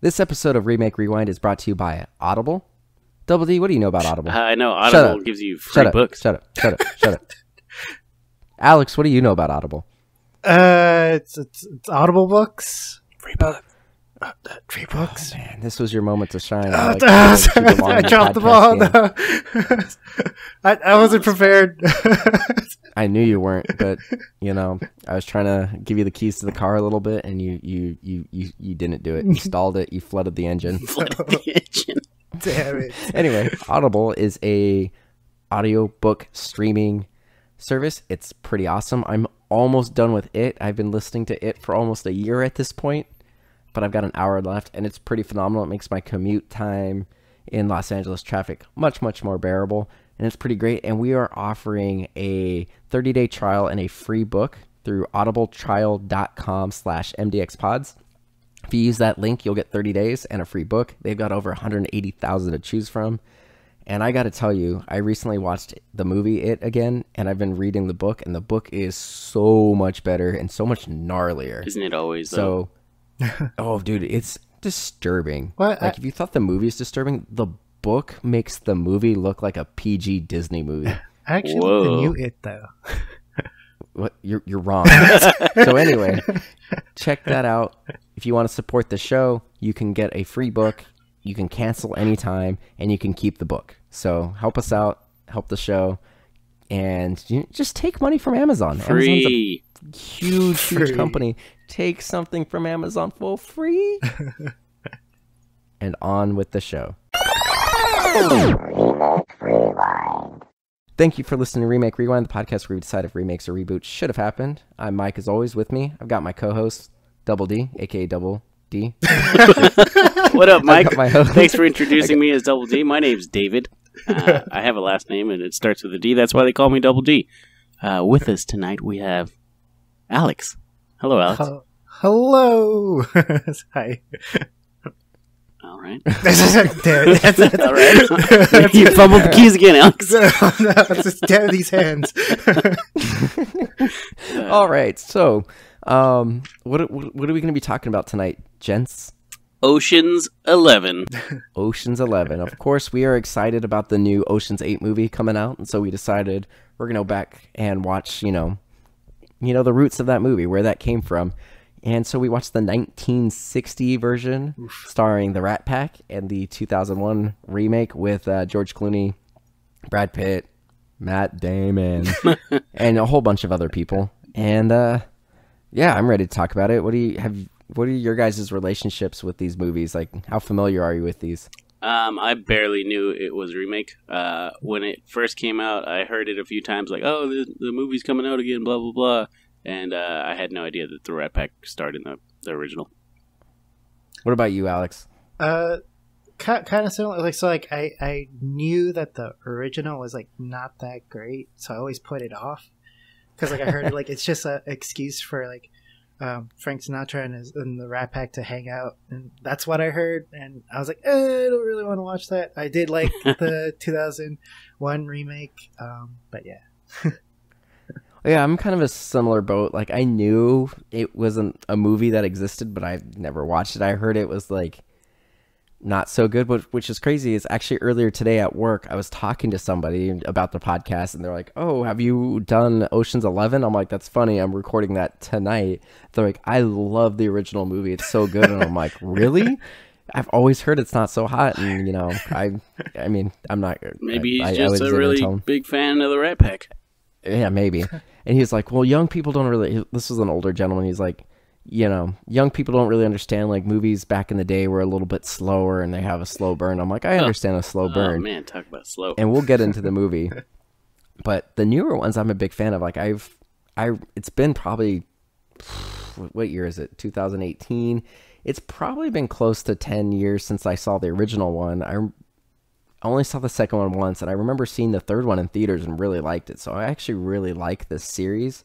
This episode of Remake Rewind is brought to you by Audible. Double D, what do you know about Audible? I know Audible gives you free books. Shut up. Alex, what do you know about Audible? It's Audible books. Free book. Free books. Oh, man, this was your moment to shine. I dropped the ball. I wasn't prepared. I knew you weren't, but I was trying to give you the keys to the car a little bit, and you didn't do it. You stalled it. You flooded the engine. Damn it. Anyway, Audible is a audiobook streaming service. It's pretty awesome. I'm almost done with it. I've been listening to it for almost a year at this point, but I've got an hour left, and it's pretty phenomenal. It makes my commute time in Los Angeles traffic much, much more bearable, and it's pretty great. And we are offering a 30-day trial and a free book through audibletrial.com/MDXpods. If you use that link, you'll get 30 days and a free book. They've got over 180,000 to choose from. And I got to tell you, I recently watched the movie It again, and I've been reading the book, and the book is so much better and so much gnarlier. Isn't it always, though? Oh, dude, it's disturbing. What? Like, if you thought the movie is disturbing, the book makes the movie look like a PG Disney movie. I actually knew It, though. What? You're wrong. So anyway, check that out. If you want to support the show, you can get a free book. You can cancel anytime, and you can keep the book. So help us out, help the show, and just take money from Amazon. Free. Amazon's a huge company. Take something from Amazon for free. And on with the show. Thank you for listening to Remake Rewind, the podcast where we decide if remakes or reboots should have happened. I'm Mike, as always. With me, I've got my co-host, Double D, a.k.a. Double D. What up, Mike? Thanks for introducing me as Double D. My name's David. I have a last name, and it starts with a D. That's why they call me Double D. With us tonight, we have Alex. Hello, Alex. Hello. Hi. All right. That's all right. You fumbled the keys again, Alex. No, just damn these hands. All right. So, what are we going to be talking about tonight, gents? Ocean's 11. Ocean's 11. Of course, we are excited about the new Ocean's 8 movie coming out, and so we decided we're going to go back and watch, the roots of that movie, where that came from. And so we watched the 1960 version starring the Rat Pack and the 2001 remake with George Clooney, Brad Pitt, Matt Damon, and a whole bunch of other people. And yeah, I'm ready to talk about it. What are your guys' relationships with these movies? Like, how familiar are you with these? I barely knew it was a remake. When it first came out, I heard it a few times, like, oh, the movie's coming out again, blah, blah, blah. And I had no idea that the Rat Pack starred in the original. What about you, Alex? Kind of similar. I knew that the original was not that great, so I always put it off because I heard it's just an excuse for Frank Sinatra and the Rat Pack to hang out, and that's what I heard. And I was like, I don't really want to watch that. I did like the 2001 remake, but yeah. Yeah, I'm kind of a similar boat. I knew it wasn't a movie that existed, but I never watched it. I heard it was not so good, but which is crazy is actually earlier today at work, I was talking to somebody about the podcast, and they're like, "Oh, have you done Ocean's 11?" I'm like, "That's funny. I'm recording that tonight." They're like, "I love the original movie. It's so good." And I'm like, "Really? I've always heard it's not so hot." And I mean, I'm not. Maybe he's just a really big fan of the Rat Pack. Yeah, maybe. And he was like, well, young people don't really... This was an older gentleman. He's like, young people don't really understand, movies back in the day were a little bit slower and they have a slow burn. I'm like, I understand a slow burn. Oh, man, talk about slow. And we'll get into the movie. But the newer ones I'm a big fan of. It's been probably... What year is it? 2018? It's probably been close to 10 years since I saw the original one. I only saw the second one once, and I remember seeing the third one in theaters and really liked it. So I actually really like this series,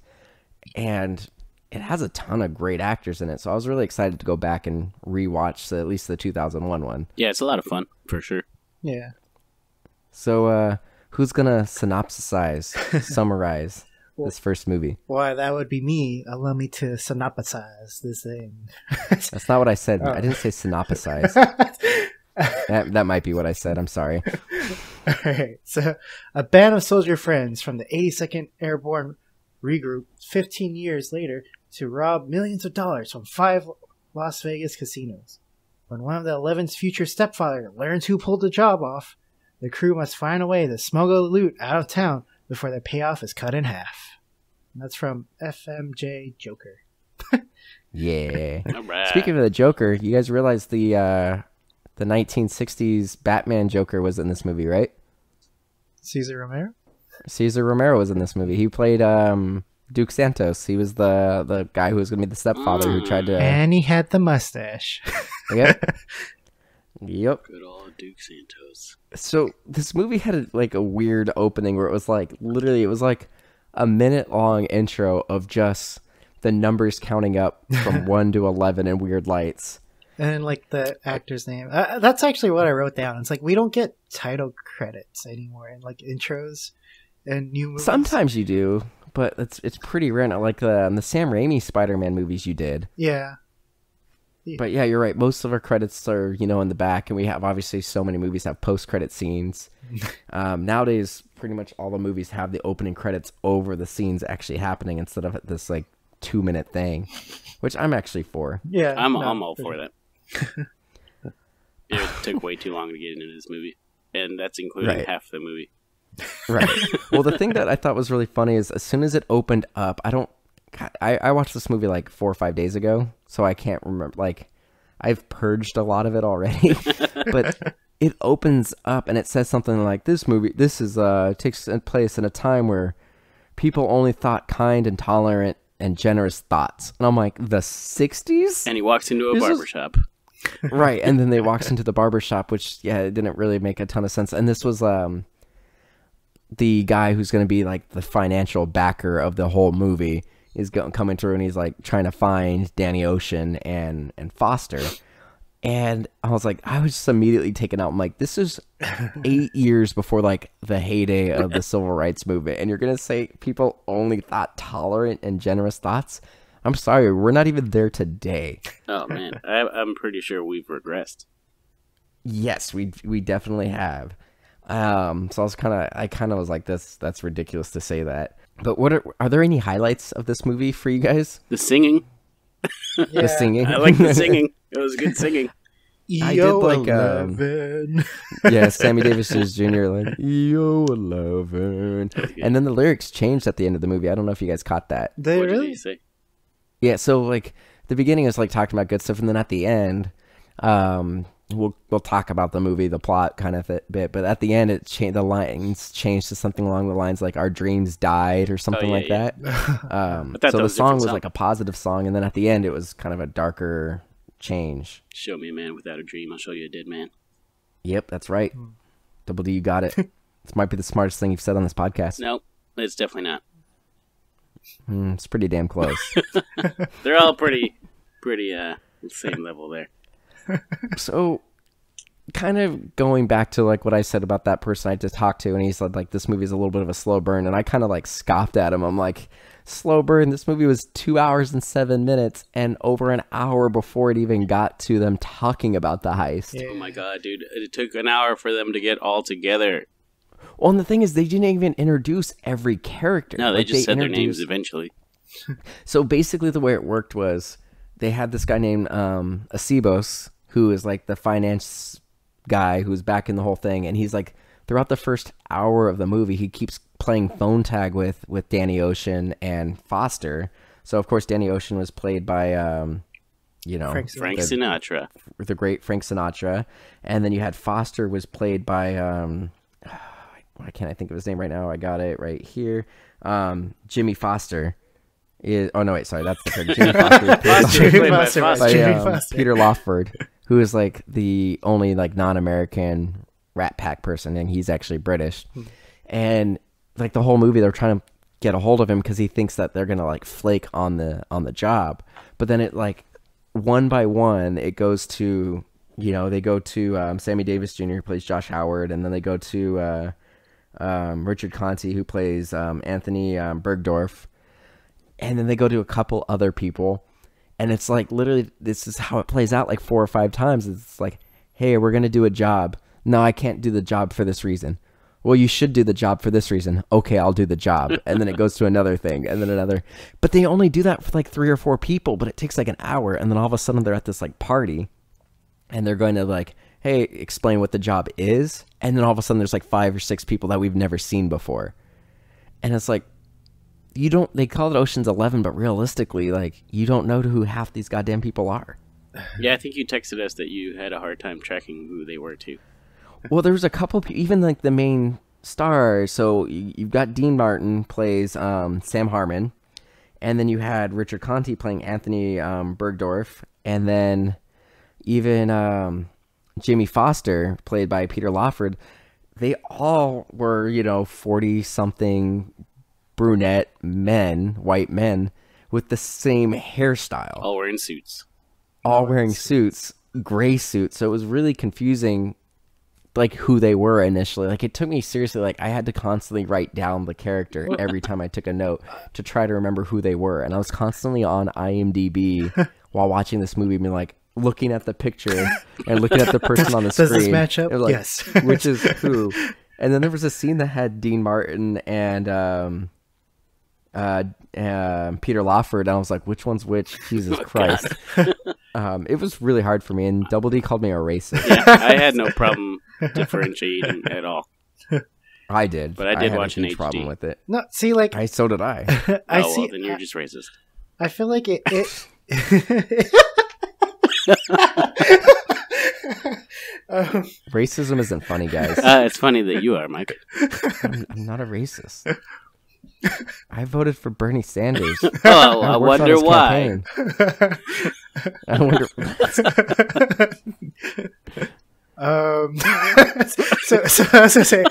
and it has a ton of great actors in it. So I was really excited to go back and rewatch at least the 2001 one. Yeah, it's a lot of fun, for sure. Yeah. So who's going to summarize? this first movie? Why, that would be me. Allow me to synopsize this thing. That's not what I said. Oh. I didn't say synopsize. that might be what I said. I'm sorry. All right. So, a band of soldier friends from the 82nd Airborne regroup 15 years later to rob millions of dollars from 5 Las Vegas casinos. When one of the 11's future stepfather learns who pulled the job off, the crew must find a way to smuggle the loot out of town before their payoff is cut in half. And that's from FMJ Joker. Yeah. All right. Speaking of the Joker, you guys realize the 1960s Batman Joker was in this movie, right? Cesar Romero? Cesar Romero was in this movie. He played Duke Santos. He was the guy who was going to be the stepfather who tried to... And he had the mustache. Yep. Yep. Good old Duke Santos. So this movie had a weird opening where it was literally it was like a minute-long intro of just the numbers counting up from 1 to 11 in weird lights. And the actor's name. That's actually what I wrote down. It's we don't get title credits anymore in intros and new movies. Sometimes you do, but it's pretty rare. Like the Sam Raimi Spider-Man movies you did. Yeah. But yeah, you're right. Most of our credits are, in the back, and we have obviously so many movies have post-credit scenes. Nowadays, pretty much all the movies have the opening credits over the scenes actually happening instead of this 2-minute thing, which I'm actually for. Yeah, I'm all for that. It took way too long to get into this movie, and that's including half the movie. Right. Well, the thing that I thought was really funny is as soon as it opened up, I watched this movie 4 or 5 days ago, so I can't remember. I've purged a lot of it already, but it opens up and it says something like, "This movie, takes place in a time where people only thought kind and tolerant and generous thoughts." And I'm like, the 60s? And he walks into a barbershop. Right, and then they walks into the barbershop, which it didn't really make a ton of sense. And this was the guy who's going to be the financial backer of the whole movie is coming through, and he's trying to find Danny Ocean and Foster. And I was just immediately taken out. I'm like, this is 8 years before the heyday of the civil rights movement, and you're gonna say people only thought tolerant and generous thoughts? I'm sorry, we're not even there today. Oh man, I'm pretty sure we've regressed. Yes, we definitely have. So I kind of was like, that's ridiculous to say that. But are there any highlights of this movie for you guys? The singing. The singing. I like the singing. It was good singing. I did Sammy Davis Jr. Yo 11, and then the lyrics changed at the end of the movie. I don't know if you guys caught that. They What really? did he say? Yeah, so the beginning is talking about good stuff, and then at the end, we'll talk about the movie, the plot kind of bit, but at the end the lines changed to something along the lines like "Our dreams died" or something that. So the song was a positive song, and then at the end it was kind of a darker change. Show me a man without a dream, I'll show you a dead man. Yep, that's right. Double D, you got it. This might be the smartest thing you've said on this podcast. Nope, it's definitely not. It's pretty damn close. They're all pretty same level there. So, kind of going back to what I said about that person I just talked to, and he said this movie's a little bit of a slow burn, and I kind of scoffed at him. I'm like, slow burn? This movie was 2 hours and 7 minutes, and over an hour before it even got to them talking about the heist. Yeah. Oh my god, dude! It took an hour for them to get all together. Well, and the thing is, they didn't even introduce every character. No, they just said their names eventually. So basically, the way it worked was they had this guy named Acebos, who is the finance guy who's back in the whole thing, and he's throughout the first hour of the movie, he keeps playing phone tag with Danny Ocean and Foster. So of course, Danny Ocean was played by Frank Sinatra, the great Frank Sinatra, and then you had Foster was played by why can't I think of his name right now? I got it right here. Jimmy Foster. That's the third. Jimmy Foster by Peter Lawford, who is the only non-American Rat Pack person, and he's actually British. And the whole movie, they're trying to get a hold of him because he thinks that they're gonna flake on the job. But then it one by one, it goes to they go to Sammy Davis Jr. who plays Josh Howard, and then they go to Richard Conte, who plays Anthony Bergdorf, and then they go to a couple other people, and it's like literally this is how it plays out like 4 or 5 times. It's like, hey, we're gonna do a job. No, I can't do the job for this reason. Well, you should do the job for this reason. Okay, I'll do the job. And then it goes to another thing, and then another. But they only do that for like 3 or 4 people, but it takes like an hour, and then all of a sudden they're at this like party, and they're going to like, hey, explain what the job is, and then all of a sudden there's like 5 or 6 people that we've never seen before. And it's like, they call it Ocean's 11, but realistically, like, you don't know who half these goddamn people are. Yeah, I think you texted us that you had a hard time tracking who they were too. Well, there was a couple, even like the main stars. So you've got Dean Martin plays Sam Harmon, and then you had Richard Conte playing Anthony Bergdorf, and then even Jamie Foster, played by Peter Lawford. They all were, 40-something brunette men, white men, with the same hairstyle. All wearing suits. All wearing suits, gray suits. So it was really confusing, like, who they were initially. Like, it took me seriously. Like, I had to constantly write down the character every time I took a note to try to remember who they were. And I was constantly on IMDb while watching this movie, being like, looking at the picture and looking at the person on the screen. Does this match up? Like, yes. Which is who? And then there was a scene that had Dean Martin and Peter Lawford, and I was like, which one's which? Jesus Christ. It was really hard for me, and Double D called me a racist. Yeah, I had no problem differentiating at all. I did. But I did watch a an huge HD. problem with it. No, see, like... So did I. Well, then you're just racist. I feel like it Racism isn't funny, guys. It's funny that you are, Mike. I'm not a racist. I voted for Bernie Sanders. Oh, I wonder why. I wonder. So I was gonna say,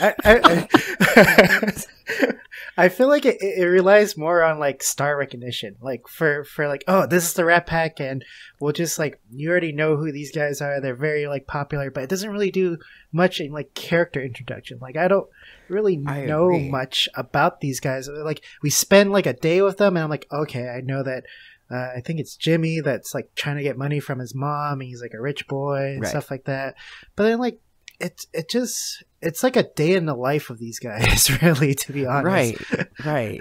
I feel like it relies more on like star recognition, like for like, oh, this is the Rat Pack, and we'll just like, you already know who these guys are. They're very like popular, but it doesn't really do much in like character introduction. Like, I don't really know much about these guys. Like, we spend like a day with them, and I'm like, okay, I know that. I think it's Jimmy that's like trying to get money from his mom, and he's like a rich boy and stuff like that. But then like it's like a day in the life of these guys, really, to be honest. Right.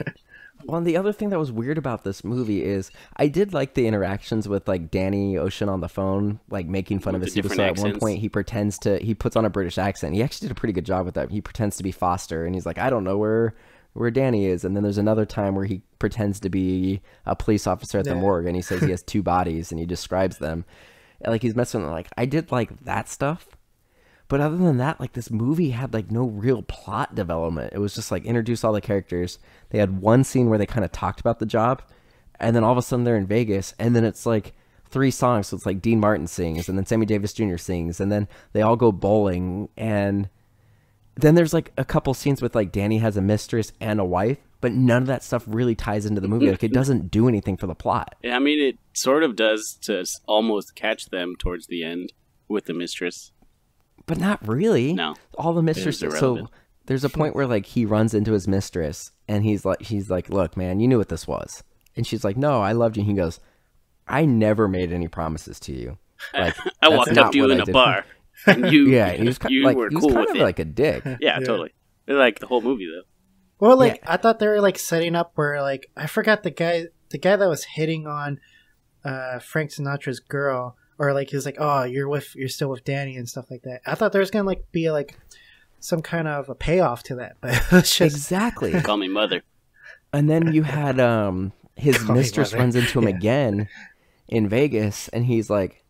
Well, and the other thing that was weird about this movie is I did like the interactions with like Danny Ocean on the phone, like making fun of his people. So at one point he puts on a British accent. He actually did a pretty good job with that. He pretends to be Foster, and he's like, I don't know where Danny is. And then there's another time where he pretends to be a police officer at the morgue, and he says he has 2 bodies, and he describes them. And, like, he's messing with, like, I did like that stuff. But other than that, like, this movie had like no real plot development. It was just like introduce all the characters. They had one scene where they kind of talked about the job, and then all of a sudden they're in Vegas, and then it's like 3 songs. So it's like Dean Martin sings, and then Sammy Davis Jr. sings, and then they all go bowling, and then there's like a couple scenes with like Danny has a mistress and a wife, but none of that stuff really ties into the movie. Like, it doesn't do anything for the plot. Yeah, I mean, it sort of does to almost catch them towards the end with the mistress. But not really. No. All the mistress. So there's a point where like he runs into his mistress, and he's like, look, man, you knew what this was. And she's like, no, I loved you. And he goes, I never made any promises to you. Like, I walked up to you in a bar. And you, he was kind of of like a dick. Yeah, totally. Like the whole movie, though. Well, like, I thought they were like setting up where like, I forgot the guy that was hitting on Frank Sinatra's girl, or like he was like, oh, you're still with Danny and stuff like that. I thought there was gonna like be like some kind of a payoff to that, but it's just exactly. Call me mother. And then you had his mistress runs into him again in Vegas, and he's like,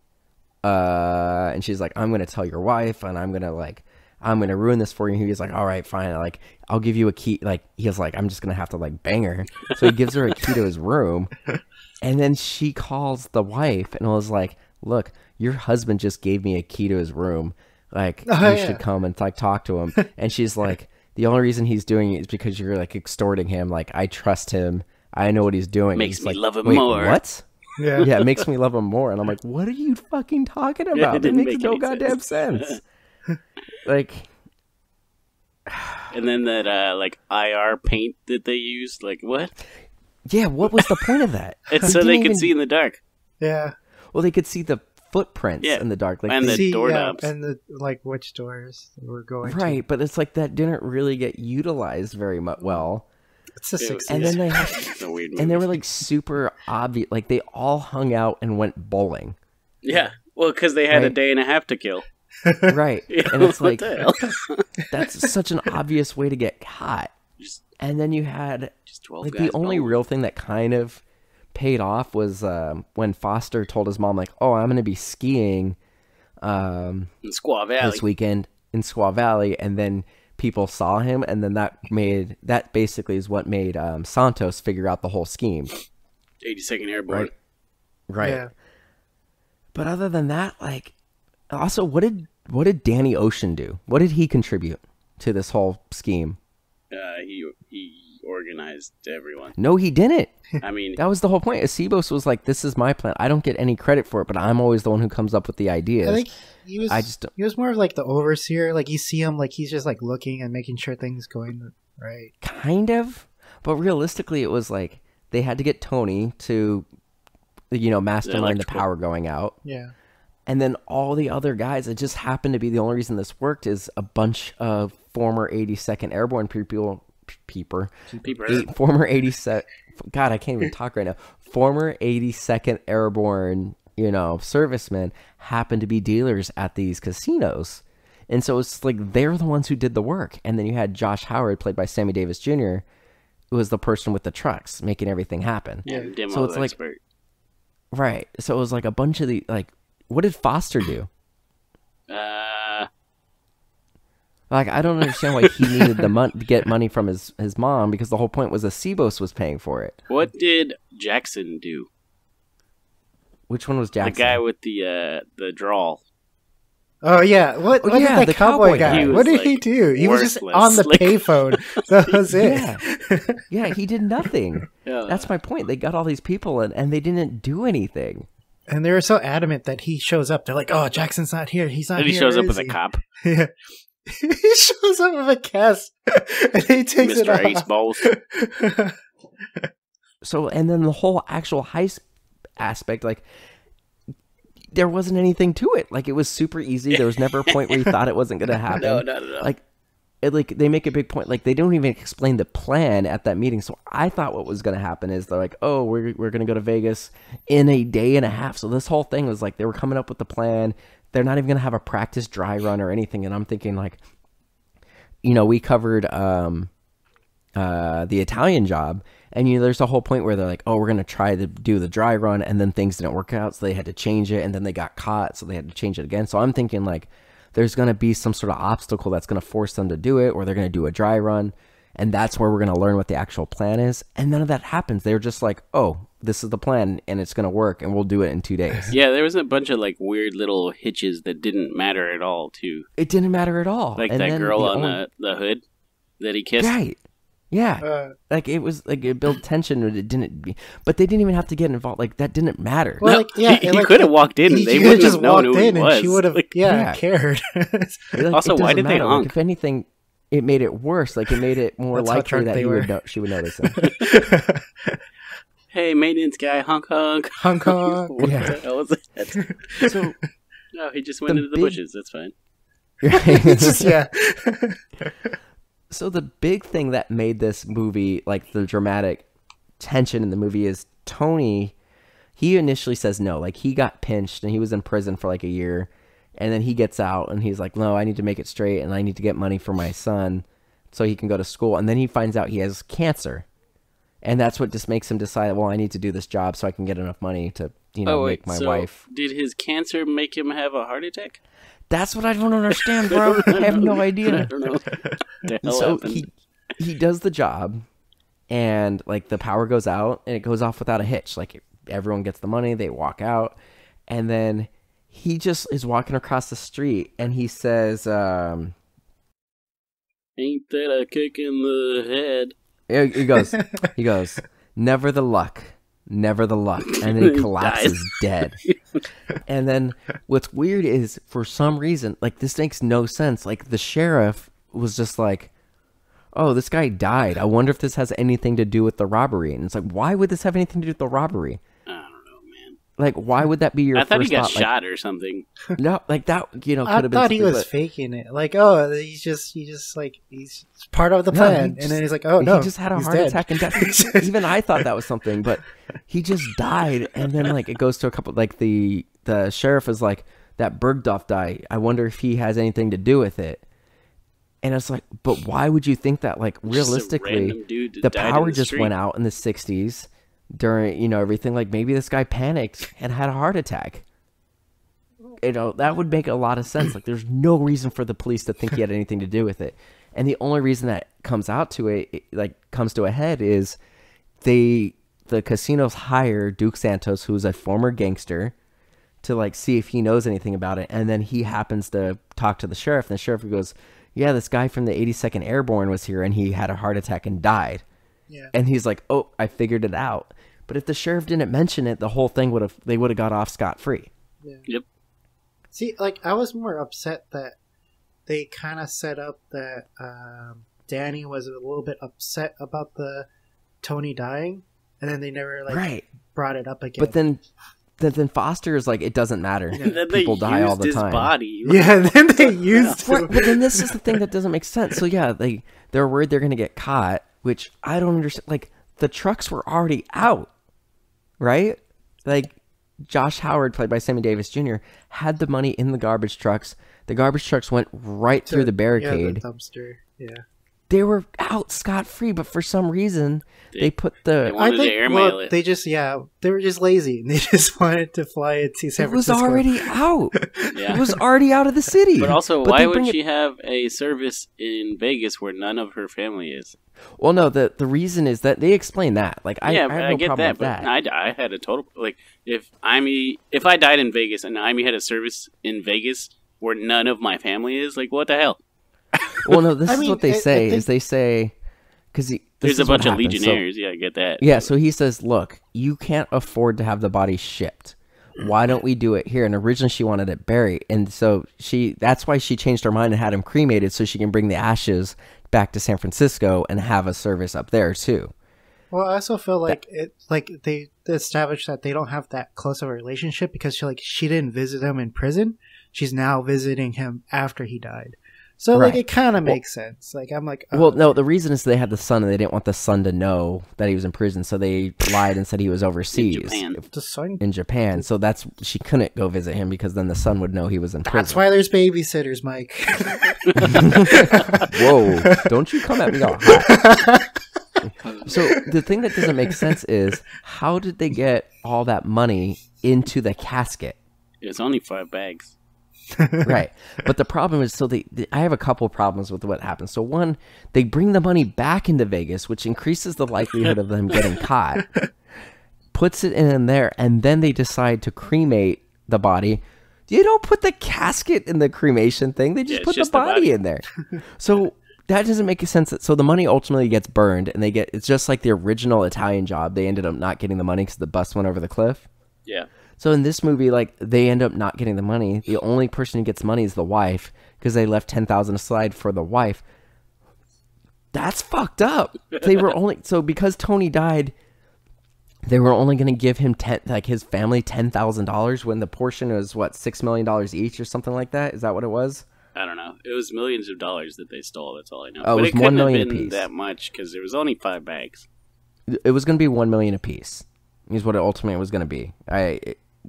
and she's like, I'm gonna tell your wife, and I'm gonna ruin this for you. He's like, all right, fine. Like, I'll give you a key. Like, he was like, I'm just gonna have to like bang her. So he gives her a key to his room, and then she calls the wife and was like, look, your husband just gave me a key to his room. Like, you should come and like talk to him. And she's like, the only reason he's doing it is because you're like extorting him. Like, I trust him. I know what he's doing. Makes me like, love him more. What? Yeah. Yeah, it makes me love him more. And I'm like, what are you fucking talking about? It makes no goddamn sense. Like, And then that like IR paint that they used, like what? Yeah, what was the point of that? It's so they could see in the dark. Yeah. Well, they could see the footprints in the dark, like and the doorknobs, and the like which doors they were going right. to. But it's like that didn't really get utilized very much. Well, it's the 60s. And then they it's a weird movie. and they were like super obvious. Like they all hung out and went bowling. Yeah, well, because they had a day and a half to kill. Right, and it's like what the hell? that's such an obvious way to get caught. And then you had like the only real thing that kind of paid off was when Foster told his mom, like, "Oh, I'm going to be skiing in Squaw Valley this weekend in Squaw Valley," and then people saw him, and then that basically is what made Santos figure out the whole scheme. 82nd Airborne, right? Yeah. But other than that, like, also, what did Danny Ocean do? What did he contribute to this whole scheme? He organized everyone. No, he didn't. I mean, that was the whole point. Acebos was like, "This is my plan. I don't get any credit for it, but I'm always the one who comes up with the ideas." I think he was more of like the overseer. Like you see him, like he's just like looking and making sure things going right. Kind of, but realistically, it was like they had to get Tony to, mastermind the power going out. Yeah. And then all the other guys, it just happened to be the only reason this worked is a bunch of former 82nd Airborne former 82nd, God, I can't even talk right now. Former 82nd Airborne, servicemen happened to be dealers at these casinos. And so it's like they're the ones who did the work. And then you had Josh Howard, played by Sammy Davis Jr., who was the person with the trucks making everything happen. Yeah, demo so it's expert. Like, right. So it was like a bunch of the, like, what did Foster do? Like, I don't understand why he needed to get money from his mom, because the whole point was Acebos was paying for it. What did Jackson do? Which one was Jackson? The guy with the drawl. Oh yeah, what did that cowboy guy? What did he do? He was just on the payphone. That was it. Yeah, he did nothing. Yeah. That's my point. They got all these people and they didn't do anything. And they were so adamant that he shows up. They're like, "Oh, Jackson's not here. He's not here." And he shows up as a cop. Yeah. He shows up with a cast and he takes Mr. it off. Ace Balls. So, and then the whole actual heist aspect, like, there wasn't anything to it. Like, it was super easy. There was never a point where you thought it wasn't going to happen. No, not at all. Like, they make a big point. Like, they don't even explain the plan at that meeting. So I thought what was going to happen is they're like, "Oh, we're going to go to Vegas in a day and a half." So this whole thing was like they were coming up with the plan. They're not even going to have a practice dry run or anything. And I'm thinking, like, we covered the Italian Job. And, there's a whole point where they're like, "Oh, we're going to try to do the dry run." And then things didn't work out. So they had to change it. And then they got caught. So they had to change it again. So I'm thinking, like, there's going to be some sort of obstacle that's going to force them to do it. Or they're going to do a dry run. And that's where we're going to learn what the actual plan is. And none of that happens. They're just like, "Oh, this is the plan and it's going to work and we'll do it in 2 days." Yeah, there was a bunch of like weird little hitches that didn't matter at all, too. It didn't matter at all. Like and that girl on the hood that he kissed. Right. Yeah. Like it was like it built tension, but it didn't. But they didn't even have to get involved. Like that didn't matter. Well, he could have walked in. They wouldn't have known who he was. And she would have, cared. Also, why did they honk? Like, if anything, it made it worse. Like it made it more likely that she would notice him. Hey, maintenance guy, honk honk. Honk honk. What the hell was that? So, no, he just went into the bushes. That's fine. So the big thing that made this movie, like the dramatic tension in the movie, is Tony. He initially says no. Like he got pinched and he was in prison for like a year. And then he gets out and he's like, "No, I need to make it straight and I need to get money for my son so he can go to school." And then he finds out he has cancer. And that's what just makes him decide, well, I need to do this job so I can get enough money to, make my wife. Did his cancer make him have a heart attack? That's what I don't understand, bro. I have no idea. I don't know. So he does the job and like the power goes out and it goes off without a hitch. Like everyone gets the money, they walk out, and then he just is walking across the street and he says, "Ain't that a kick in the head?" He goes, "Never the luck. Never the luck." And then he collapses dead. And then what's weird is, for some reason, like this makes no sense. Like the sheriff was just like, oh, this guy died. I wonder if this has anything to do with the robbery. And it's like, why would this have anything to do with the robbery? I don't know, man. Like, why would that be your first thought? I thought he got shot or something. No, like that, could have been. I thought he was faking it. Like, oh, he's just like, he's part of the plan. And then he's like, oh, no. He just had a heart attack and died. Even I thought that was something, but he just died. And then, like, it goes to a couple, like, the sheriff is like, that Bergdorf died. I wonder if he has anything to do with it. And it's like, but why would you think that? Like, realistically, the power just went out in the 60s during, everything. Like, maybe this guy panicked and had a heart attack. That would make a lot of sense. Like, there's no reason for the police to think he had anything to do with it. And the only reason that comes to a head is the casinos hire Duke Santos, who's a former gangster, to, like, see if he knows anything about it. And then he happens to talk to the sheriff, and the sheriff goes, yeah, this guy from the 82nd Airborne was here and he had a heart attack and died. Yeah. And he's like, oh, I figured it out. But if the sheriff didn't mention it, the whole thing would have got off scot-free. Yeah. Yep. See, like, I was more upset that they kind of set up that Danny was a little bit upset about the Tony dying, and then they never, like, brought it up again. But then Foster is like, it doesn't matter. Yeah. People die all the time. His body. Yeah, then they used him. But then this is the thing that doesn't make sense. So yeah, they're worried they're going to get caught, which I don't understand. Like, the trucks were already out, right? Like, Josh Howard, played by Sammy Davis Jr., had the money in the garbage trucks. The garbage trucks went right through the barricade. Yeah, the dumpster. Yeah. They were out scot-free, but for some reason they put the. I think airmail it. They just they were just lazy and they just wanted to fly it to San Francisco. It was already out. Yeah. It was already out of the city. But also, why would she have a service in Vegas where none of her family is? Well, no, the reason is that they explain that. Like, I have no get problem that. with But that. I had a total if I died in Vegas and IME had a service in Vegas where none of my family is, like, what the hell? Well, no, this is what they say. They say because there's a bunch of Legionnaires. So, yeah, I get that. Yeah, so he says, "Look, you can't afford to have the body shipped. Why don't we do it here?" And originally she wanted it buried, and so that's why she changed her mind and had him cremated so she can bring the ashes back to San Francisco and have a service up there too. Well, I also feel like they established that they don't have that close of a relationship because she didn't visit him in prison. She's now visiting him after he died. So, like, it kind of makes sense. Like, I'm like... Oh. Well, no, the reason is they had the son, and they didn't want the son to know that he was in prison, so they lied and said he was overseas. The son? In Japan. So she couldn't go visit him, because then the son would know he was in prison. That's why there's babysitters, Mike. Whoa, don't you come at me all hot. So, the thing that doesn't make sense is, how did they get all that money into the casket? It's only 5 bags. Right, but the problem is, I have a couple problems with what happened. So one, they bring the money back into Vegas, which increases the likelihood of them getting caught, puts it in there, and then they decide to cremate the body. You don't put the casket in the cremation thing, they just put the body in there. So that doesn't make sense. So the money ultimately gets burned, and it's just like the original Italian Job. They ended up not getting the money because the bus went over the cliff. Yeah. So in this movie, like, they end up not getting the money. The only person who gets money is the wife, because they left $10,000 aside for the wife. That's fucked up. They were because Tony died, they were only going to give him his family $10,000 when the portion was $6 million each or something like that. Is that what it was? I don't know. It was millions of dollars that they stole. That's all I know. Oh, but it was $1 million apiece. Apiece. That much because there was only 5 bags. It was going to be $1 million apiece. Is what it ultimately was going to be.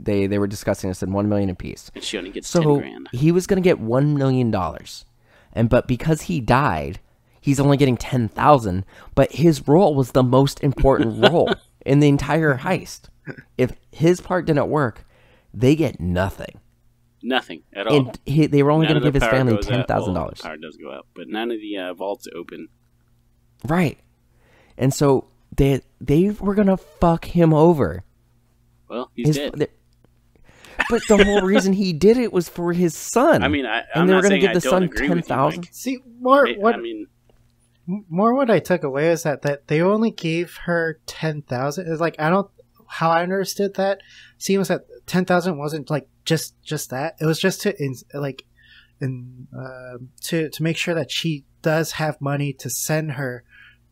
They were discussing. It said $1 million apiece. And she only gets $10,000. He was going to get $1 million, but because he died, he's only getting $10,000. But his role was the most important role in the entire heist. If his part didn't work, they get nothing. Nothing at all. And they were only going to give his family $10,000. Well, power does go up, but none of the vaults open. Right, and so they were going to fuck him over. Well, he's dead. But the whole reason he did it was for his son. I mean, and they were going to give the son 10,000. See, more what I took away is that they only gave her 10,000. It's like how I understood that seems that 10,000 wasn't like just that. It was just to and to make sure that she does have money to send her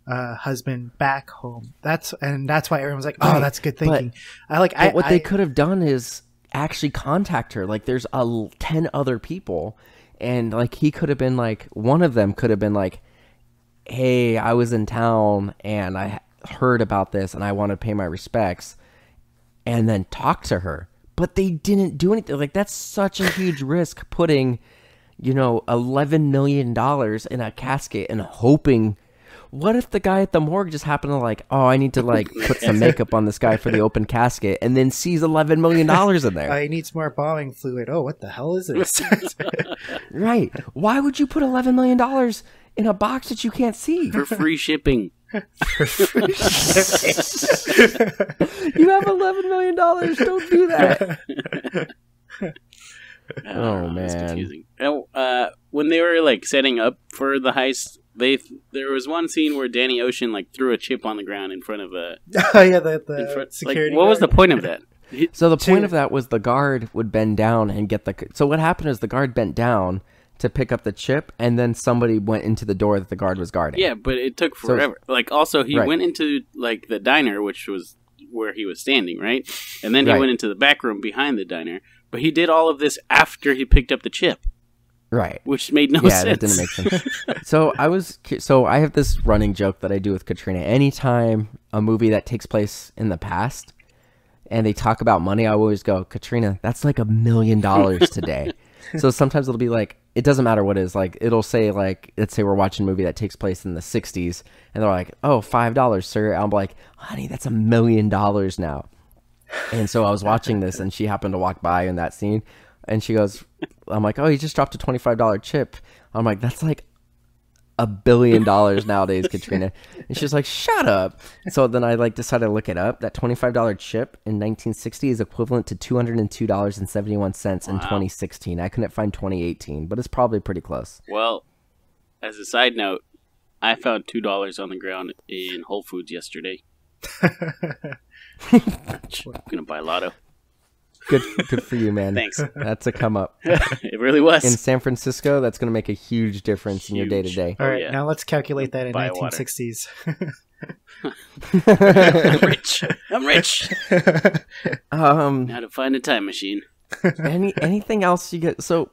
husband back home. That's why everyone's like, oh, that's good thinking. What they could have done is actually contact her. Like, there's 10 other people, and like he could have been like, one of them could have been like, hey, I was in town and I heard about this and I want to pay my respects, and then talk to her. But they didn't do anything. Like, that's such a huge risk, putting, $11 million in a casket and hoping. What if the guy at the morgue just happened to like, oh, I need to like put some makeup on this guy for the open casket, and then sees $11 million in there? He needs more embalming fluid. Oh, what the hell is this? Right. Why would you put $11 million in a box that you can't see? For free shipping. You have $11 million. Don't do that. Oh, man. That's confusing. When they were like setting up for the heist, there was one scene where Danny Ocean like threw a chip on the ground in front of a. Oh yeah, the security. Like, what was the point of that? So the point of that was the guard would bend down and get the. So what happened is the guard bent down to pick up the chip, and then somebody went into the door that the guard was guarding. Yeah, but it took forever. Also, he went into like the diner, which was where he was standing, right? And then he went into the back room behind the diner. But he did all of this after he picked up the chip. Right. Which made no sense. Yeah, that didn't make sense. So I have this running joke that I do with Katrina. Anytime a movie that takes place in the past and they talk about money, I always go, Katrina, that's like $1 million today. So sometimes it'll be like, it doesn't matter what it is. Like, it'll say like, let's say we're watching a movie that takes place in the 60s, and they're like, oh, $5, sir. I'm like, honey, that's $1 million now. And so I was watching this, and she happened to walk by in that scene, and she goes, I'm like, oh, he just dropped a $25 chip. I'm like, that's like $1 billion nowadays, Katrina. And she's like, shut up. So then I like decided to look it up. That $25 chip in 1960 is equivalent to $202.71 in 2016. I couldn't find 2018, but it's probably pretty close. Well, as a side note, I found $2 on the ground in Whole Foods yesterday. I'm gonna buy lotto. Good for you, man. Thanks. That's a come up. It really was. In San Francisco, that's going to make a huge difference in your day to day. All right, now let's calculate that in 1960s. I'm rich. Now to find a time machine. Anything else you get? So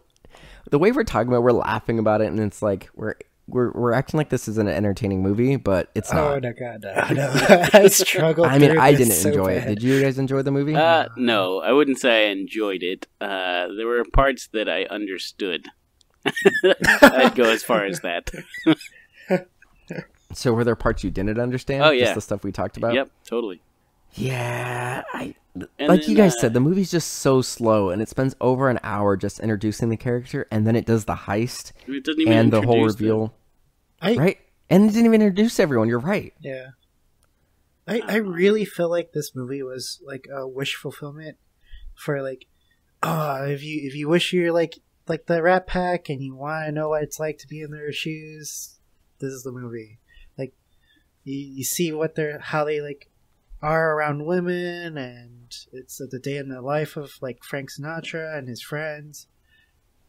the way we're talking about, we're laughing about it, and it's like we're acting like this is an entertaining movie, but it's not. Oh, no, God, no. I struggled. I mean, I didn't enjoy it. Did you guys enjoy the movie? No, I wouldn't say I enjoyed it. There were parts that I understood. I'd go as far as that. So were there parts you didn't understand? Oh, yeah. Just the stuff we talked about? Yep, totally. Yeah, you guys said, the movie's just so slow, and it spends over an hour just introducing the character, and then it does the heist and the whole reveal. Right? And it didn't even introduce everyone. You're right. Yeah. I really feel like this movie was like a wish fulfillment for like, if you wish you're like the Rat Pack and you want to know what it's like to be in their shoes, this is the movie. Like, you see how they like are around women, and it's the day in the life of like Frank Sinatra and his friends.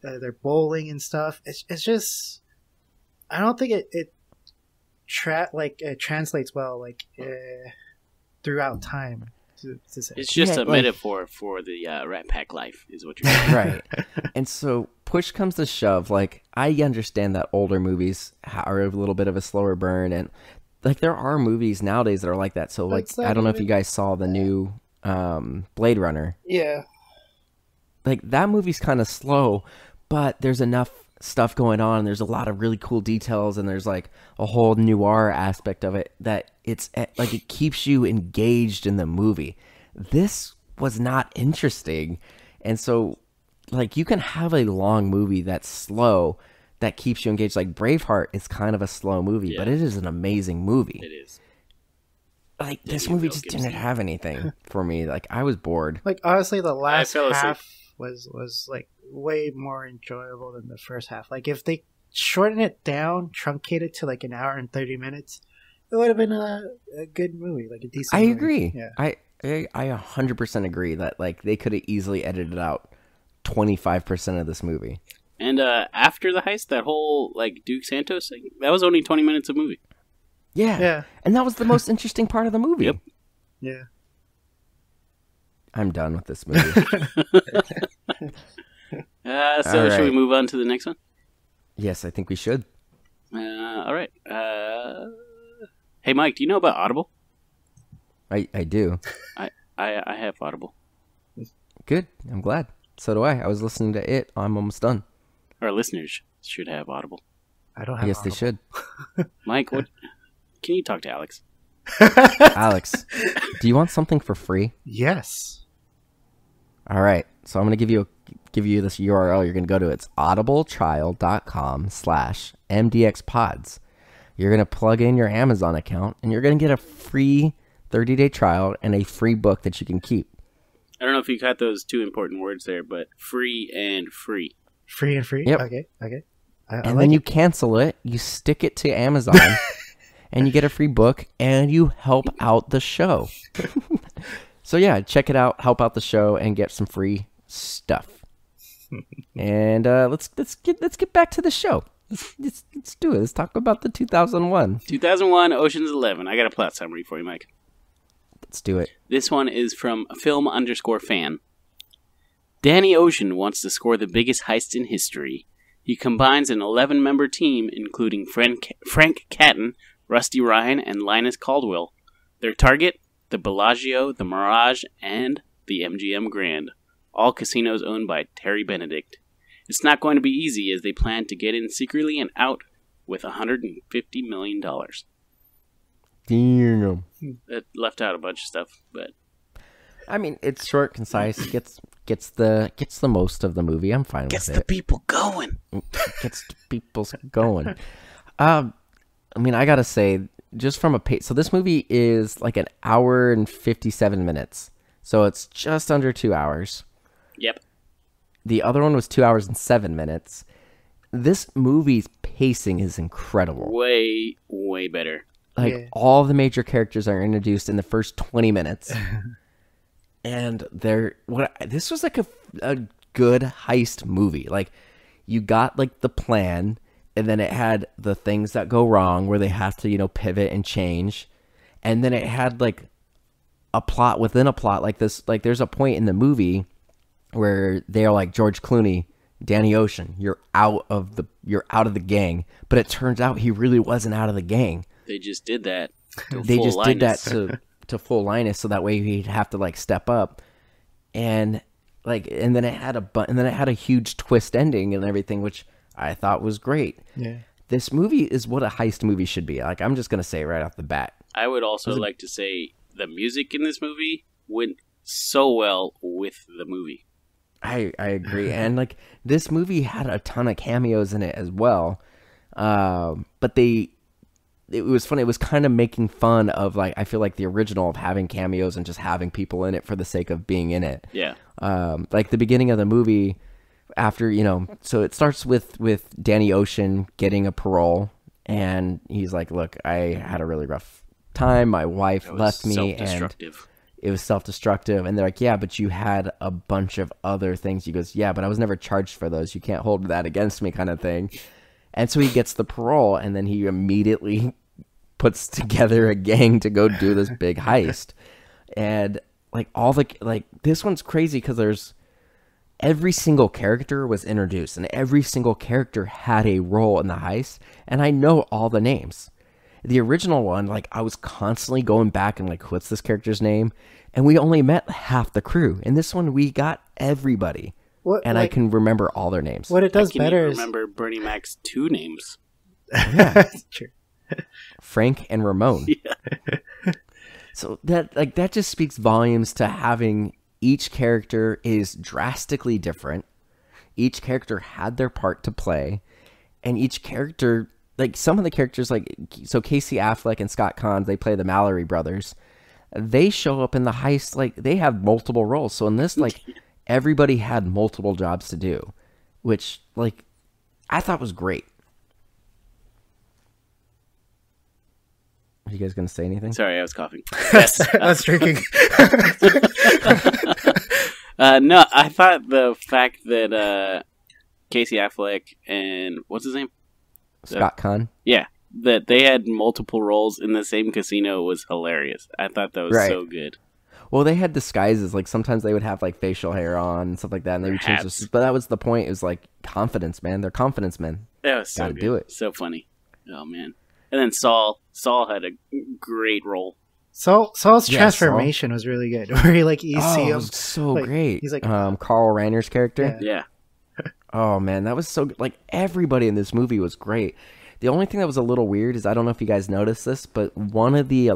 They're bowling and stuff. It's just, I don't think it translates well throughout time. To say. It's just a metaphor for the Rat Pack life, is what you're saying. Right. And so push comes to shove. Like, I understand that older movies are a little bit of a slower burn, and like there are movies nowadays that are like that. So like, I don't know if you guys saw the new Blade Runner. Yeah. Like, that movie's kind of slow, but there's enough stuff going on. There's a lot of really cool details, and there's like a whole noir aspect of it that it's like it keeps you engaged in the movie. This was not interesting, and so like you can have a long movie that's slow that keeps you engaged. Like Braveheart is kind of a slow movie, but it is an amazing movie. It is. Like, this movie just didn't have anything for me. Like, I was bored. Like, honestly, the last half was like way more enjoyable than the first half. Like, if they shorten it down, truncate it to like an hour and 30 minutes, it would have been a good movie, like a decent movie. Agree. Yeah. I 100% agree that like they could have easily edited out 25% of this movie. And after the heist, that whole like Duke Santos thing, that was only 20 minutes of movie. Yeah. And that was the most interesting part of the movie. Yep. Yeah. I'm done with this movie. So should we move on to the next one? Yes, I think we should. All right. Hey, Mike, do you know about Audible? I do. I have Audible. Good. I'm glad. So do I. I was listening to it. I'm almost done. Our listeners should have Audible. I don't have Yes, Audible. they should. Mike, what? Can you talk to Alex? Alex, do you want something for free? Yes. All right. So I'm going to give you this URL. You're going to go to it's audibletrial.com/MDXpods. You're going to plug in your Amazon account, and you're going to get a free 30-day trial and a free book that you can keep. I don't know if you got those two important words there, but free and free. Free and free? Yep. Okay. And then you cancel it, you stick it to Amazon, and you get a free book, and you help out the show. So yeah, check it out, help out the show, and get some free stuff. And let's get back to the show. Let's do it. Let's talk about the 2001. 2001 Ocean's 11. I got a plot summary for you, Mike. Let's do it. This one is from film_fan. Danny Ocean wants to score the biggest heist in history. He combines an 11-member team, including Frank Catton, Rusty Ryan, and Linus Caldwell. Their target, the Bellagio, the Mirage, and the MGM Grand. All casinos owned by Terry Benedict. It's not going to be easy as they plan to get in secretly and out with $150 million. Damn. That left out a bunch of stuff, but I mean, it's short, concise, gets the most of the movie. I'm fine with it. Gets the people going. Gets the people going. I mean, I gotta say, just from a pace, so this movie is like an hour and 57 minutes. So it's just under 2 hours. Yep. The other one was 2 hours and 7 minutes. This movie's pacing is incredible. Way, way better. Like, all the major characters are introduced in the first 20 minutes. And this was like a good heist movie. Like, you got like the plan, and then it had the things that go wrong where they have to, pivot and change. And then it had like a plot within a plot like this. Like, there's a point in the movie where they're like, George Clooney, Danny Ocean, you're out of the gang. But it turns out he really wasn't out of the gang. They just did that. Did that to full Linus, so that way he'd have to like step up, and then it had a huge twist ending and everything, which I thought was great. Yeah, this movie is what a heist movie should be. Like, I'm just gonna say right off the bat. I would also like to say the music in this movie went so well with the movie. I agree, and like this movie had a ton of cameos in it as well, but it was funny. It was kind of making fun of, like, I feel like the original of having cameos and just having people in it for the sake of being in it. Yeah. Like the beginning of the movie, after, so it starts with Danny Ocean getting a parole, and he's like, look, I had a really rough time. My wife left me, and it was self-destructive. And they're like, yeah, but you had a bunch of other things. He goes, yeah, but I was never charged for those. You can't hold that against me, kind of thing. And so he gets the parole, and then he immediately puts together a gang to go do this big heist. And this one's crazy because there's every single character was introduced, and every single character had a role in the heist. And I know all the names. The original one, like, I was constantly going back and like, what's this character's name? And we only met half the crew. In this one, we got everybody. I can remember all their names. What it does better is remember Bernie Mac's two names. Yeah, true. Frank and Ramon. Yeah. So that just speaks volumes to having each character is drastically different. Each character had their part to play, and each character, like some of the characters, like so Casey Affleck and Scott Caan, they play the Mallory brothers. They show up in the heist, like they have multiple roles. So in this, like. Everybody had multiple jobs to do, which, like, I thought was great. Are you guys going to say anything? Sorry, I was coughing. Yes. I was drinking. No, I thought the fact that Casey Affleck and what's his name? Scott Conn. Yeah, that they had multiple roles in the same casino was hilarious. I thought that was so good. Well, they had disguises. Like sometimes they would have like facial hair on and stuff like that, and they would change this. But that was the point. It was like confidence, man. They're confidence men. That was so good. Do it. So funny. Oh man. And then Saul had a great role. Saul's transformation was really good. Where he you see him, it was so like, great. He's like Carl Reiner's character. Yeah. Oh man, that was so good. Like everybody in this movie was great. The only thing that was a little weird is I don't know if you guys noticed this, but one of the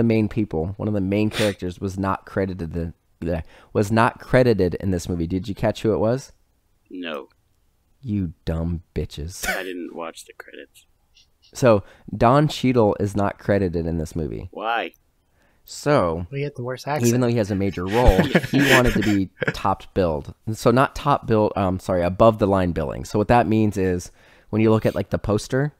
main people, one of the main characters was not credited in this movie. Did you catch who it was? No. You dumb bitches. I didn't watch the credits. So Don Cheadle is not credited in this movie. Why? So we had the worst accent. Even though he has a major role, he wanted to be top billed. So not top billed, above the line billing. So what that means is when you look at like the poster,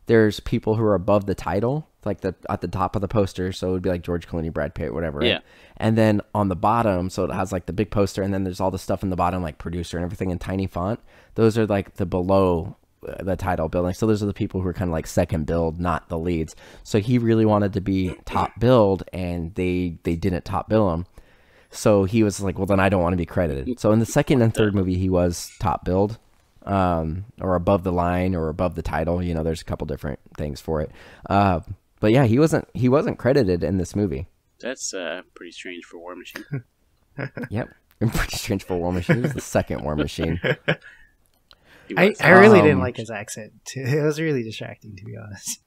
there's people who are above the title, like at the top of the poster. So it would be like George Clooney, Brad Pitt, whatever. Right? Yeah. And then on the bottom, so it has like the big poster, and then there's all the stuff in the bottom, like producer and everything in tiny font. Those are like the below the title building. So those are the people who are kind of like second build, not the leads. So he really wanted to be top billed, and they didn't top bill him. So he was like, well, then I don't want to be credited. So in the second and third movie, he was top billed, or above the line or above the title. You know, there's a couple different things for it. But yeah, he wasn't credited in this movie. That's pretty strange for War Machine. Yep. Pretty strange for War Machine. He was the second War Machine. I really didn't like his accent too. It was really distracting, to be honest.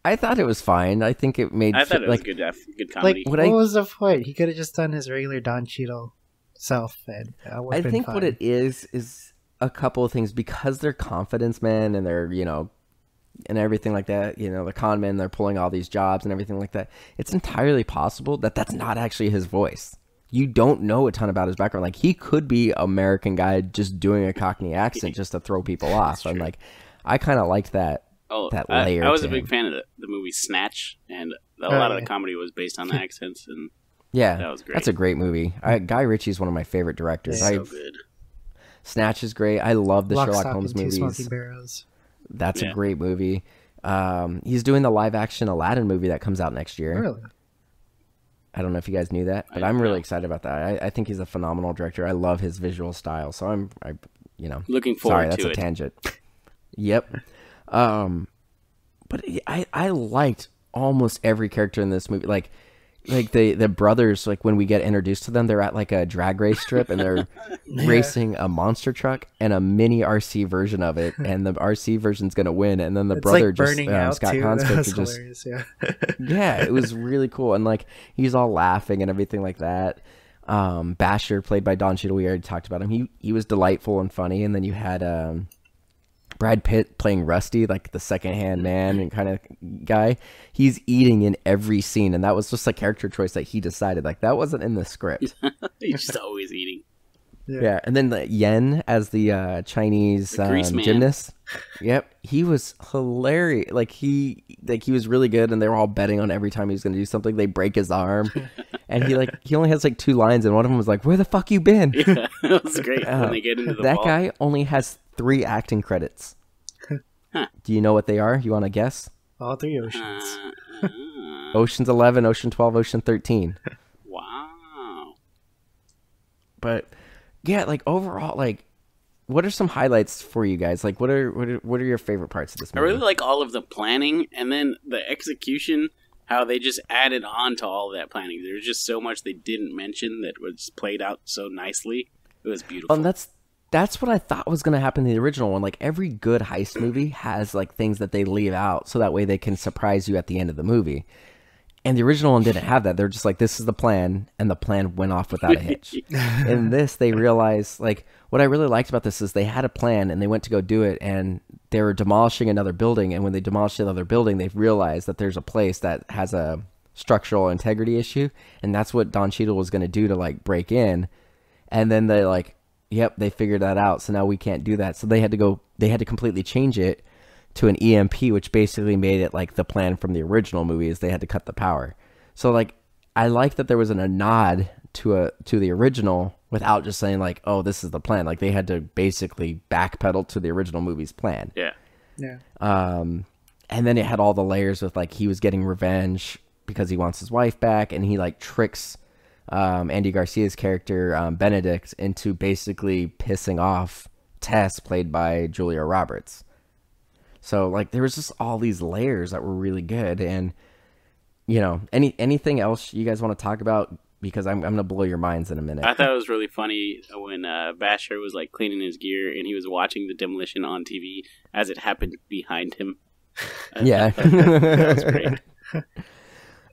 I thought it was fine. I think it made. I thought it was good comedy. Like, what was the point? He could have just done his regular Don Cheadle self, and I think fine. What it is a couple of things, because they're confidence men and they're and everything like that. You know, the con men. They're pulling all these jobs and everything like that. It's entirely possible that that's not actually his voice. You don't know a ton about his background. Like, he could be American guy just doing a Cockney accent just to throw people off. And like, I kind of liked that. That layer. I was a big fan of the movie Snatch, and a lot of the comedy was based on the accents. And yeah, that was great. That's a great movie. Guy Ritchie's one of my favorite directors. So good. Snatch is great. I love the Lock, Sherlock Stock, Holmes and Two movies. Smoking Barrels. That's a great movie. He's doing the live action Aladdin movie that comes out next year. Really? I don't know if you guys knew that, but I'm really excited about that. I think he's a phenomenal director. I love his visual style, so I'm looking forward to it. Sorry, that's a tangent. Yep. But I liked almost every character in this movie. Like the brothers, like when we get introduced to them, they're at like a drag race strip and they're racing a monster truck and a mini RC version of it, and the RC version's gonna win. And then the brother just Scott Conn's character just yeah, it was really cool, and like he's all laughing and everything like that. Basher, played by Don Cheadle, we already talked about him. He was delightful and funny, and then you had Brad Pitt playing Rusty, like the second-hand man and kind of guy. He's eating in every scene, and that was just a character choice that he decided. Like, that wasn't in the script. He's just always eating. Yeah, and then the Yen as the Chinese gymnast. Yep, he was hilarious. Like he was really good, and they were all betting on every time he was going to do something. They break his arm, and he only has like 2 lines, and one of them was like, "Where the fuck you been?" Yeah, that was great when they get into the that ball. Guy only has 3 acting credits. Huh. Do you know what they are? You want to guess? All 3 Oceans. Ocean's 11, Ocean 12, Ocean 13. Wow. But yeah, like overall, like, what are some highlights for you guys? Like, what are your favorite parts of this movie? I really like all of the planning, and then the execution. How they just added on to all of that planning. There was just so much they didn't mention that was played out so nicely. It was beautiful. And that's what I thought was going to happen in the original one. Like, every good heist movie has like things that they leave out so that way they can surprise you at the end of the movie. And the original one didn't have that. They're just like, this is the plan, and the plan went off without a hitch. In this, they realized, like, what I really liked about this is they had a plan, and they went to go do it, and they were demolishing another building, and when they demolished another building, they realized that there's a place that has a structural integrity issue, and that's what Don Cheadle was going to do to, like, break in. And then they like, yep, they figured that out, so now we can't do that. So they had to completely change it to an EMP, which basically made it like the plan from the original movie is they had to cut the power. So like, I like that there was a nod to the original without just saying like, oh, this is the plan. Like they had to basically backpedal to the original movie's plan. Yeah. And then it had all the layers with like he was getting revenge because he wants his wife back, and he like tricks Andy Garcia's character Benedict into basically pissing off Tess, played by Julia Roberts. So like there was just all these layers that were really good. And you know, anything else you guys want to talk about? Because I'm gonna blow your minds in a minute. I thought it was really funny when Basher was like cleaning his gear and he was watching the demolition on TV as it happened behind him. Yeah, that was great.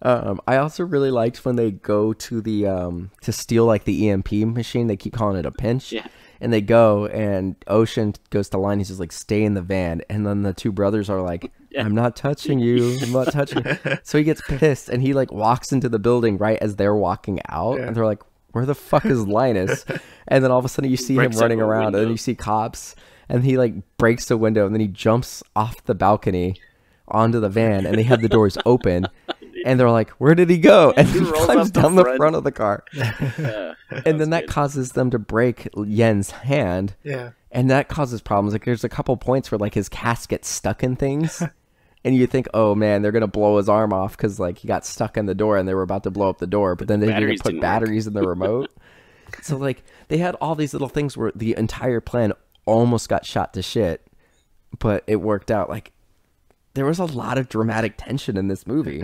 I also really liked when they go to the to steal like the EMP machine. They keep calling it a pinch. Yeah. And they go, and Ocean goes to line. He's just like, stay in the van. And then the two brothers are like, I'm not touching you. I'm not touching you. So he gets pissed, and he like walks into the building right as they're walking out. And they're like, where the fuck is Linus? And then all of a sudden you see him running around, and then you see cops, and he like breaks the window, and then he jumps off the balcony onto the van, and they have the doors open. And they're like, where did he go? And he climbs down the front of the car. And then that causes them to break Yen's hand. Yeah. And that causes problems. Like there's a couple points where like his cast gets stuck in things. And you think, oh man, they're going to blow his arm off because like he got stuck in the door and they were about to blow up the door. But then they didn't put batteries in the remote. So like they had all these little things where the entire plan almost got shot to shit. But it worked out. Like there was a lot of dramatic tension in this movie.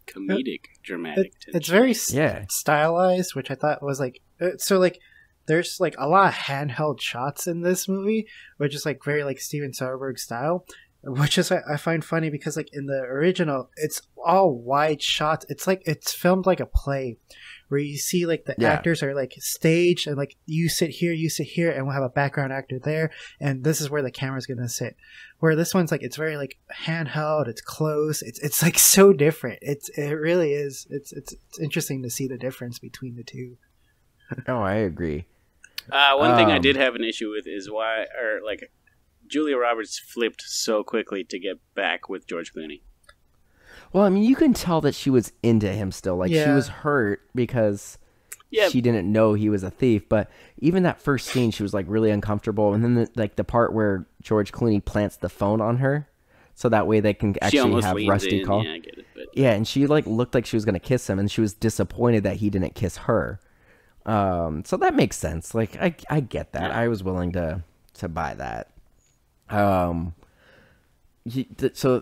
Comedic dramatic tension. It's very stylized, which I thought was like so like there's like a lot of handheld shots in this movie, which is like very like Steven Soderbergh style, which is I find funny because like in the original it's all wide shots. It's like it's filmed like a play where you see like the actors are like staged, and like you sit here, and we'll have a background actor there, and this is where the camera's gonna sit. Where this one's like it's very like handheld, it's close, it's like so different. It really is. It's interesting to see the difference between the two. Oh, I agree. One thing I did have an issue with is why, or like, Julia Roberts flipped so quickly to get back with George Clooney. Well, I mean, you can tell that she was into him still. Like, she was hurt because she didn't know he was a thief. But even that first scene, she was, like, really uncomfortable. And then, the part where George Clooney plants the phone on her so that way they can actually have Rusty call. Yeah, I get it. But... yeah, and she, like, looked like she was going to kiss him, and she was disappointed that he didn't kiss her. So that makes sense. Like, I get that. I was willing to buy that. So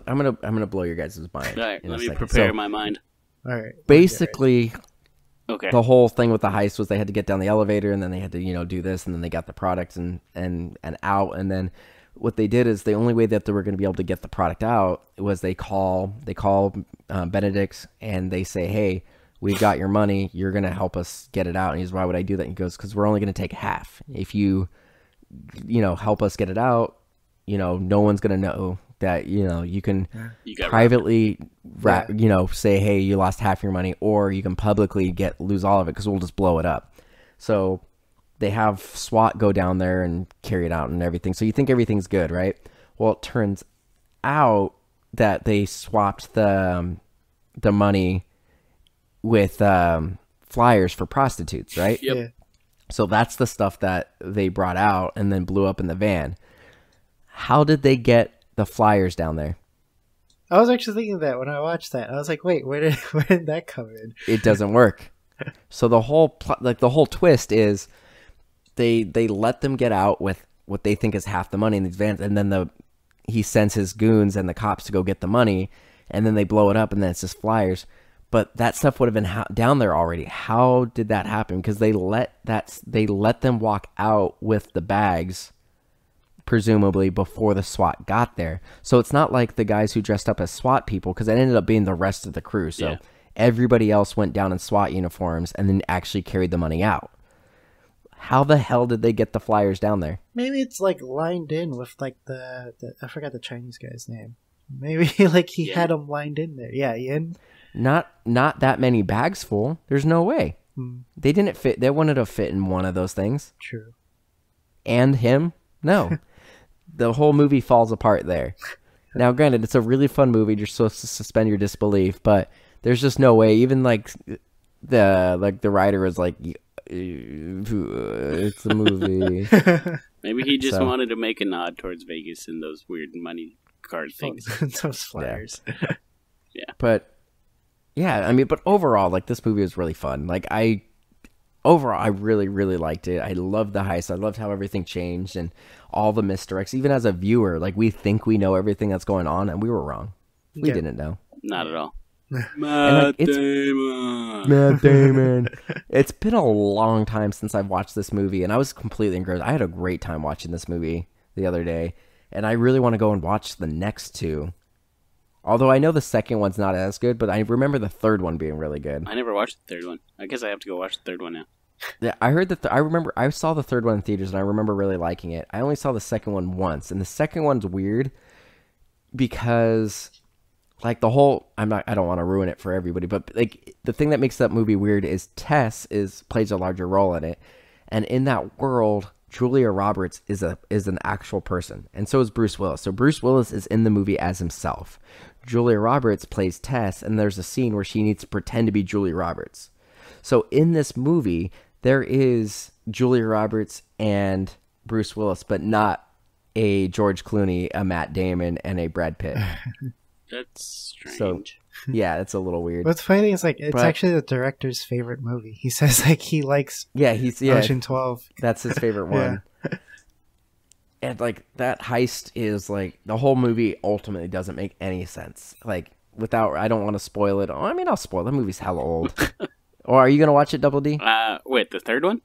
I'm gonna blow your guys' mind. All right, let me prepare my mind. All right. Basically, okay. The whole thing with the heist was they had to get down the elevator, and then they had to do this, and then they got the product and out, and then what they did is the only way that they were going to be able to get the product out was they call Benedict, and they say, hey, we got your money, you're going to help us get it out. And he's, why would I do that? And he goes, because we're only going to take half. If you help us get it out, no one's going to know that, you can privately, say, hey, you lost half your money, or you can publicly lose all of it because we'll just blow it up. So they have SWAT go down there and carry it out and everything. So you think everything's good, right? Well, it turns out that they swapped the money with flyers for prostitutes, right? Yep. Yeah. So that's the stuff that they brought out and then blew up in the van. How did they get the flyers down there? I was actually thinking that when I watched that. I was like, wait, where did that come in? It doesn't work. So the whole the whole twist is they let them get out with what they think is half the money in these vans, and then he sends his goons and the cops to go get the money, and then they blow it up, and then it's just flyers. But that stuff would have been down there already. How did that happen? Because they let them walk out with the bags, presumably before the SWAT got there. So it's not like the guys who dressed up as SWAT people, because it ended up being the rest of the crew. So everybody else went down in SWAT uniforms and then actually carried the money out. How the hell did they get the flyers down there? Maybe it's like lined in with like the I forgot the Chinese guy's name. Maybe like he had them lined in there. Yeah, Yin. Not that many bags full. There's no way. They didn't fit. They wanted to fit in one of those things. True. And him? No. The whole movie falls apart there. Now, granted, it's a really fun movie. You're supposed to suspend your disbelief, but there's just no way. Even like the writer was like, it's a movie. Maybe he just wanted to make a nod towards Vegas and those weird money card things. Those flyers. Yeah. But yeah, I mean, but overall, like, this movie was really fun. Like, I really, really liked it. I loved the heist. I loved how everything changed and all the misdirects. Even as a viewer, like, we think we know everything that's going on, and we were wrong. We didn't know. Not at all. Matt Damon. It's been a long time since I've watched this movie, and I was completely engrossed. I had a great time watching this movie the other day, and I really want to go and watch the next two. Although I know the second one's not as good, but I remember the third one being really good. I never watched the third one. I guess I have to go watch the third one now. Yeah, I heard that. I remember I saw the third one in theaters, and I remember really liking it. I only saw the second one once, and the second one's weird because, like, the whole I don't want to ruin it for everybody, but like the thing that makes that movie weird is Tess plays a larger role in it, and in that world, Julia Roberts is an actual person, and so is Bruce Willis. So Bruce Willis is in the movie as himself. Julia Roberts plays Tess, and there's a scene where she needs to pretend to be Julia Roberts. So in this movie, there is Julia Roberts and Bruce Willis, but not a George Clooney, a Matt Damon, and a Brad Pitt. That's strange. So, yeah, it's a little weird. What's funny is, like, it's actually the director's favorite movie. He says, like, he likes Ocean 12. That's his favorite one. And, like, that heist is, like, the whole movie ultimately doesn't make any sense. Like, I don't want to spoil it. I mean, I'll spoil it. The movie's hella old. Or are you going to watch it, Double D? Wait, the third one?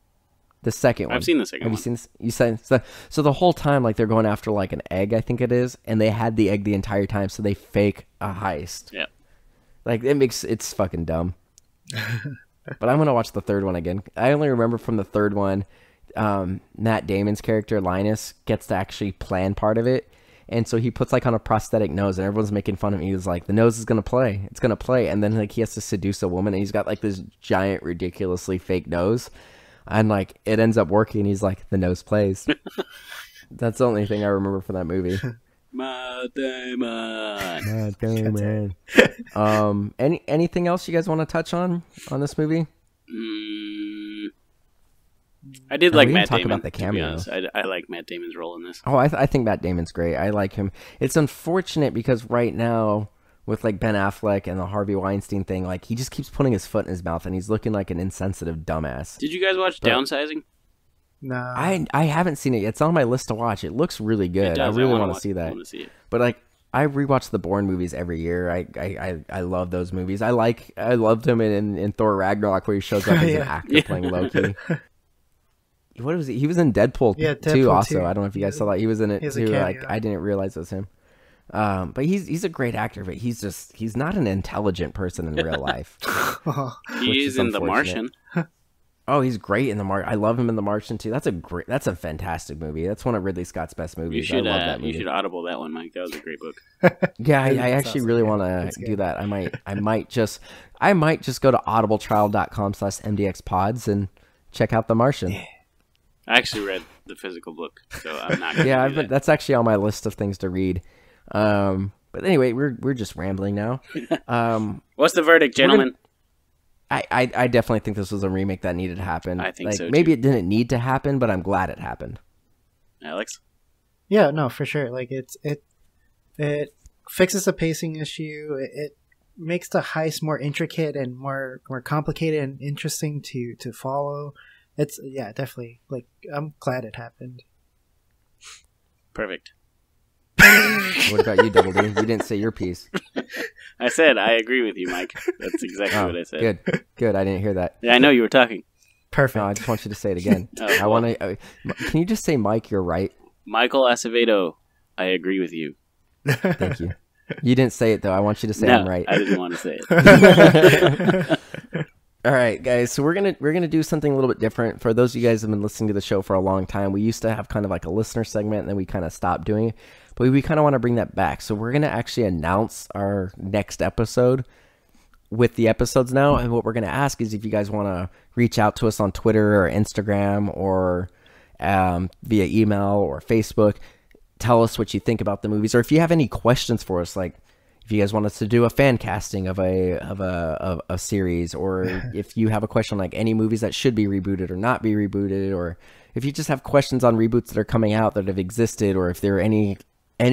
The second one. I've seen the second one. Have you seen this? You said so the whole time, like, they're going after, like, an egg, I think it is, and they had the egg the entire time, so they fake a heist. Yeah. Like, it's fucking dumb. But I'm going to watch the third one again. I only remember from the third one, Matt Damon's character, Linus, gets to actually plan part of it. And so he puts, like, on a prosthetic nose, and everyone's making fun of him. He was like, the nose is going to play. It's going to play. And then, like, he has to seduce a woman, and he's got, like, this giant, ridiculously fake nose. And, like, it ends up working. He's like, the nose plays. That's the only thing I remember from that movie. Matt Damon. Anything else you guys want to touch on this movie? I did like Matt talk Damon. About the cameos. I like Matt Damon's role in this. Oh, I think Matt Damon's great. I like him. It's unfortunate because right now, with, like, Ben Affleck and the Harvey Weinstein thing, like, he just keeps putting his foot in his mouth, and he's looking like an insensitive dumbass. Did you guys watch Downsizing? No, I haven't seen it. It's on my list to watch. It looks really good. I really want to see that. But, like, I rewatch the Bourne movies every year. I love those movies. I loved him in Thor Ragnarok, where he shows up as an actor playing Loki. What was he? He was in Deadpool, too. Also, 2. I don't know if you guys saw that. He was in it too. Like, I didn't realize it was him. But he's a great actor, but he's not an intelligent person in real life. He is in The Martian. Oh, he's great in The Martian. I love him in The Martian too. That's a fantastic movie. That's one of Ridley Scott's best movies. I love that movie. You should Audible that one, Mike. That was a great book. Yeah, I actually really want to do that. I might just go to audibletrial.com/MDXpods and check out The Martian. I actually read the physical book, so I'm not gonna do that. That's actually on my list of things to read. But anyway, we're just rambling now. What's the verdict, gentlemen? I definitely think this was a remake that needed to happen. I think so, too. Maybe it didn't need to happen, but I'm glad it happened. Alex? Yeah, no, for sure. Like, it fixes the pacing issue. It makes the heist more intricate and more complicated and interesting to follow. It's definitely, like, I'm glad it happened. Perfect. What about you, Double D? You didn't say your piece. I said I agree with you, Mike. That's exactly what I said. Good. I didn't hear that. Yeah, I know you were talking. Perfect. No, I just want you to say it again. I want to. Can you just say, Mike? You're right. Michael Acevedo, I agree with you. Thank you. You didn't say it though. I want you to say I'm right. I didn't want to say it. All right, guys. So we're gonna do something a little bit different. For those of you guys who have been listening to the show for a long time, we used to have kind of like a listener segment, and then we kind of stopped doing it. But we kind of want to bring that back. So we're gonna actually announce our next episode with the episodes now. And what we're gonna ask is if you guys want to reach out to us on Twitter or Instagram or via email or Facebook, tell us what you think about the movies, or if you have any questions for us, like, if you guys want us to do a fan casting of a series, or if you have a question like any movies that should be rebooted or not be rebooted, or if you just have questions on reboots that are coming out that have existed, or if there are any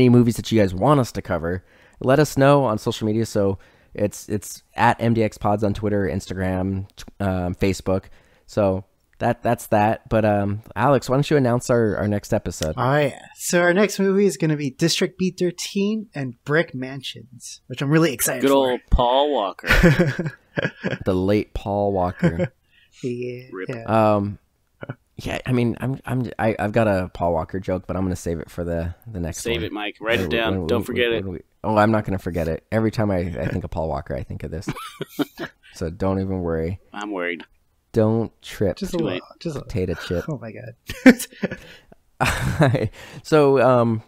movies that you guys want us to cover, let us know on social media. So it's at MDXpods on Twitter, Instagram, Facebook. So that's that. But Alex, why don't you announce our next episode? Oh yeah. So our next movie is going to be District B13 and Brick Mansions, which I'm really excited for. Good old Paul Walker. The late Paul Walker. Yeah. Yeah, I mean, I've got a Paul Walker joke, but I'm going to save it for the next one. Save it, Mike. Write it down. Don't forget it. I'm not going to forget it. Every time I think of Paul Walker, I think of this. So don't even worry. I'm worried. Don't trip. Just a little. Just a potato chip. Oh my god. So,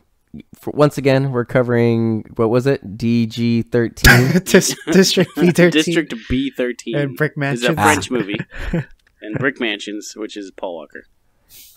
once again, we're covering, what was it? DG13? District B13. District B13. And Brick Mansions. It's a French movie. And Brick Mansions, which is Paul Walker.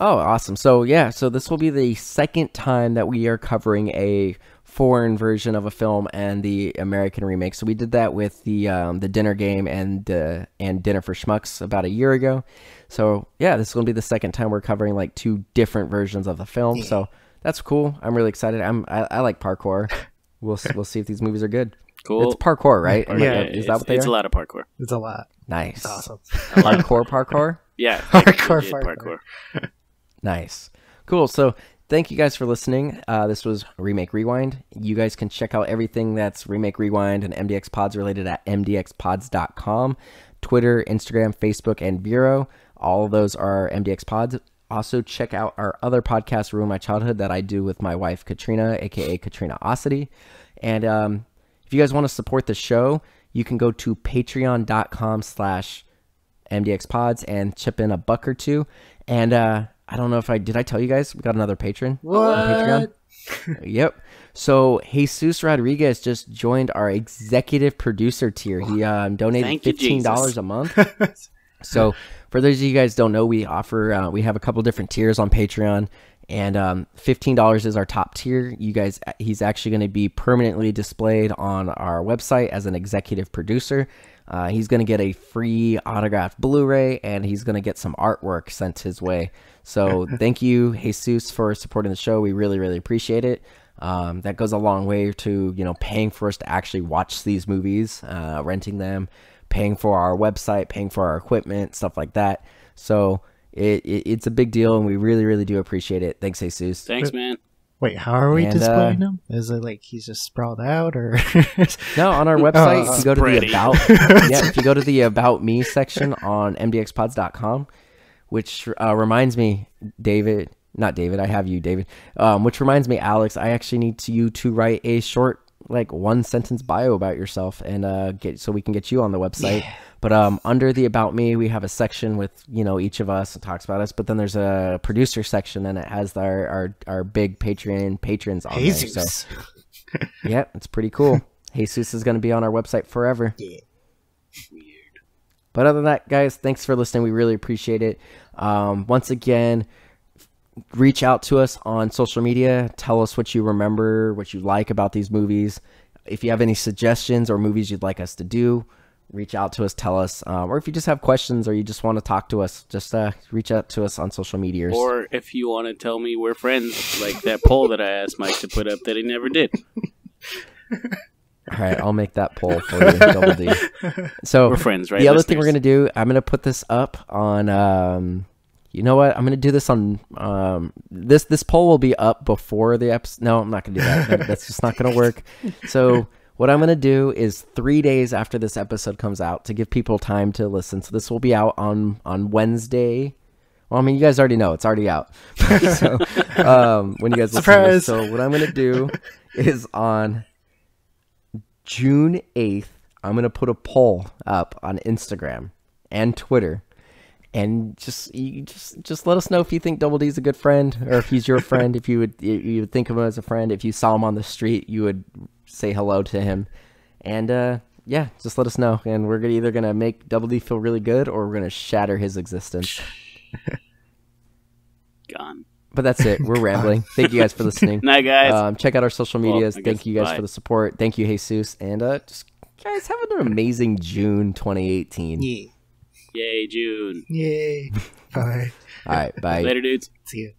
Oh, awesome. So, yeah, so this will be the second time that we are covering a foreign version of a film and the American remake. So we did that with the Dinner Game and Dinner for Schmucks about a year ago. So, yeah, this is going to be the second time we're covering like two different versions of the film. Yeah. So that's cool. I'm really excited. I like parkour. We'll see if these movies are good. Cool. It's parkour, right? Yeah, is that what they are? It's a lot of parkour. It's a lot. Nice. It's awesome. Parkour? Yeah. Parkour. Nice. Cool. So thank you guys for listening. This was Remake Rewind. You guys can check out everything that's Remake Rewind and MDXpods related at MDXpods.com. Twitter, Instagram, Facebook, and Bureau. All of those are MDXpods. Also, check out our other podcast, Ruin My Childhood, that I do with my wife, Katrina, a.k.a. Katrina Ossity. And if you guys want to support the show, you can go to patreon.com/MDXpods and chip in $1 or $2. And I don't know if did I tell you guys we got another patron on Patreon? Yep. So Jesus Rodriguez just joined our executive producer tier. He donated $15 a month. So for those of you guys don't know, we offer we have a couple different tiers on Patreon, and $15 is our top tier. You guys, he's actually going to be permanently displayed on our website as an executive producer. He's going to get a free autographed Blu-ray, and he's going to get some artwork sent his way. So thank you, Jesus, for supporting the show. We really, really appreciate it. That goes a long way to, paying for us to actually watch these movies, renting them, paying for our website, paying for our equipment, stuff like that. So it's a big deal, and we really, really do appreciate it. Thanks, Jesus. Thanks, man. Wait, how are we displaying him? Is it like he's just sprawled out, or no? On our website, if you go to the if you go to the About Me section on MDXpods.com, which reminds me, not David, I have you, David. Which reminds me, Alex, I actually need you to write a short, like 1-sentence bio about yourself, and so we can get you on the website. Yeah. But under the About Me, we have a section with each of us and talks about us. But then there's a producer section, and it has our big patrons on there. So yeah, it's pretty cool. Jesus is going to be on our website forever. Yeah. Weird. But other than that, guys, thanks for listening. We really appreciate it. Once again, reach out to us on social media. Tell us what you remember, what you like about these movies. If you have any suggestions or movies you'd like us to do, reach out to us, tell us. Or if you just have questions or you just want to talk to us, just reach out to us on social media. Or if you want to tell me we're friends, like that poll that I asked Mike to put up that he never did. All right, I'll make that poll for you, Double D. So we're friends, right? The other thing we're going to do, I'm going to put this up on... you know what? I'm going to do this on... This poll will be up before the episode. No, I'm not going to do that. That's just not going to work. So what I'm going to do is 3 days after this episode comes out to give people time to listen. So this will be out on Wednesday. Well, I mean, you guys already know. It's already out. So when you guys listen to this. So what I'm going to do is on June 8th, I'm going to put a poll up on Instagram and Twitter. And just let us know if you think Double D is a good friend, or if he's your friend. If you would think of him as a friend. If you saw him on the street, you would say hello to him. And yeah, just let us know. And we're either gonna make Double D feel really good, or we're gonna shatter his existence. Gone. But that's it. We're rambling. Thank you guys for listening. Night, guys. Check out our social medias. Well, Thank you guys bye. for the support. Thank you, Jesus. And just guys, have an amazing June 2018. Yeah. Yay, June. Yay. Bye. All right, bye. Later, dudes. See you.